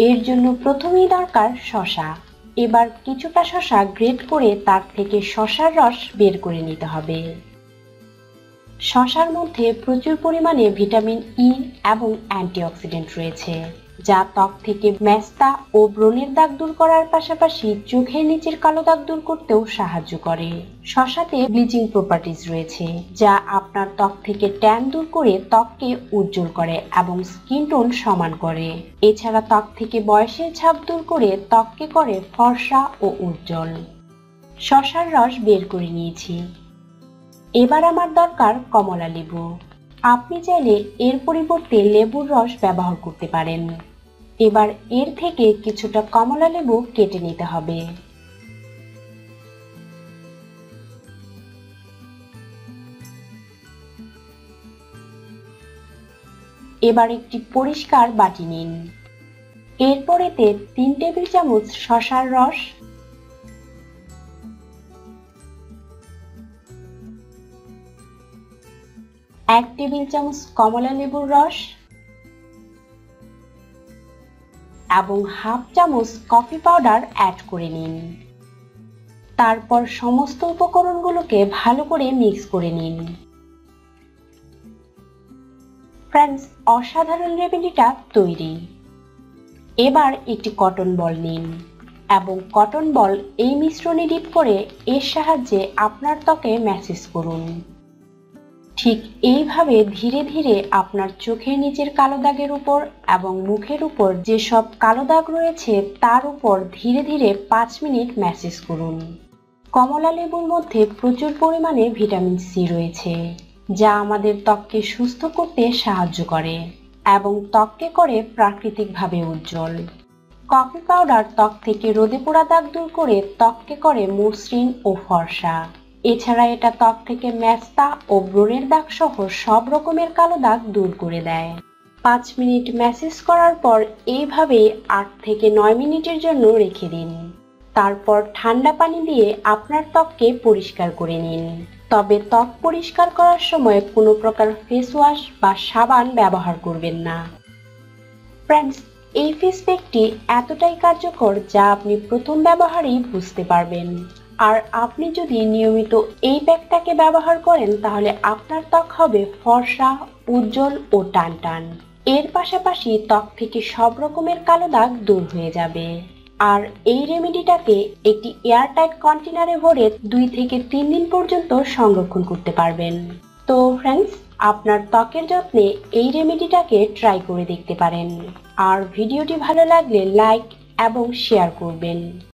এর জন্য প্রথমেই দরকার শসা। এবার কিছুটা শসা গ্রেট করে তার থেকে শসার রস বের করে নিতে হবে। শসার মধ্যে প্রচুর পরিমাণে ভিটামিন ই এবং অ্যান্টিঅক্সিডেন্ট রয়েছে, যা ত্বক থেকে মেস্তা ও ব্রণের দাগ দূর করার পাশাপাশি চোখের নিচের কালো দাগ দূর করতেও সাহায্য করে। শসাতে ব্লিচিং প্রপার্টিজ রয়েছে, যা আপনার ত্বক থেকে ট্যান দূর করে ত্বককে উজ্জ্বল করে এবং স্কিন টোন সমান করে। এছাড়া ত্বক থেকে বয়সের ছাপ দূর করে ত্বককে করে ফর্সা ও উজ্জ্বল। শসার রস বের করে নিয়েছি। এবার আমার দরকার কমলা লেবু। আপনি চাইলে এর পরিবর্তে লেবুর রস ব্যবহার করতে পারেন। এবার এর থেকে কিছুটা কমলা লেবু কেটে নিতে হবে। এবার একটি পরিষ্কার বাটি নিন। এরপর এতে 3 টেবিল চামচ শসার রস, 1 টেবিল চামচ কমলা লেবুর রস এবং হাফ চামচ কফি পাউডার অ্যাড করে নিন। তারপর সমস্ত উপকরণগুলোকে ভালো করে মিক্স করে নিন। ফ্রেন্ডস, অসাধারণ রেমেডিটা তৈরি। এবার একটি কটন বল নিন এবং কটন বল এই মিশ্রণে ডিপ করে এর সাহায্যে আপনার ত্বকে ম্যাসেজ করুন। ঠিক এইভাবে ধীরে ধীরে আপনার চোখের নিচের কালো দাগের উপর এবং মুখের উপর যেসব কালো দাগ রয়েছে তার উপর ধীরে ধীরে 5 মিনিট ম্যাসেজ করুন। কমলা লেবুর মধ্যে প্রচুর পরিমাণে ভিটামিন সি রয়েছে, যা আমাদের ত্বককে সুস্থ করতে সাহায্য করে এবং ত্বককে করে প্রাকৃতিকভাবে উজ্জ্বল। কফি পাউডার ত্বক থেকে রোদে পোড়া দাগ দূর করে ত্বককে করে মসৃণ ও ফর্সা। এছাড়া এটা ত্বক থেকে মেস্তা ও ব্রণের দাগ সহ সব রকমের কালো দাগ দূর করে দেয়। 5 মিনিট ম্যাসেজ করার পর এইভাবে 8 থেকে 9 মিনিটের জন্য রেখে দিন। তারপর ঠান্ডা পানি দিয়ে আপনার ত্বককে পরিষ্কার করে নিন। তবে ত্বক পরিষ্কার করার সময় কোনো প্রকার ফেস ওয়াশ বা সাবান ব্যবহার করবেন না। ফ্রেন্ডস, এই ফেস প্যাকটি এতটাই কার্যকর যা আপনি প্রথম ব্যবহারেই বুঝতে পারবেন। আর আপনি যদি নিয়মিত এই প্যাকটাকে ব্যবহার করেন তাহলে আপনার ত্বক হবে ফর্সা, উজ্জ্বল ও টানটান। এর পাশাপাশি ত্বক থেকে সব রকমের কালো দাগ দূর হয়ে যাবে। আর এই রেমেডিটাকে একটি এয়ারটাইট কন্টেনারে ভরে 2 থেকে 3 দিন পর্যন্ত সংরক্ষণ করতে পারবেন। তো ফ্রেন্ডস, আপনার ত্বকের যত্নে এই রেমেডিটাকে ট্রাই করে দেখতে পারেন। আর ভিডিওটি ভালো লাগলে লাইক এবং শেয়ার করবেন।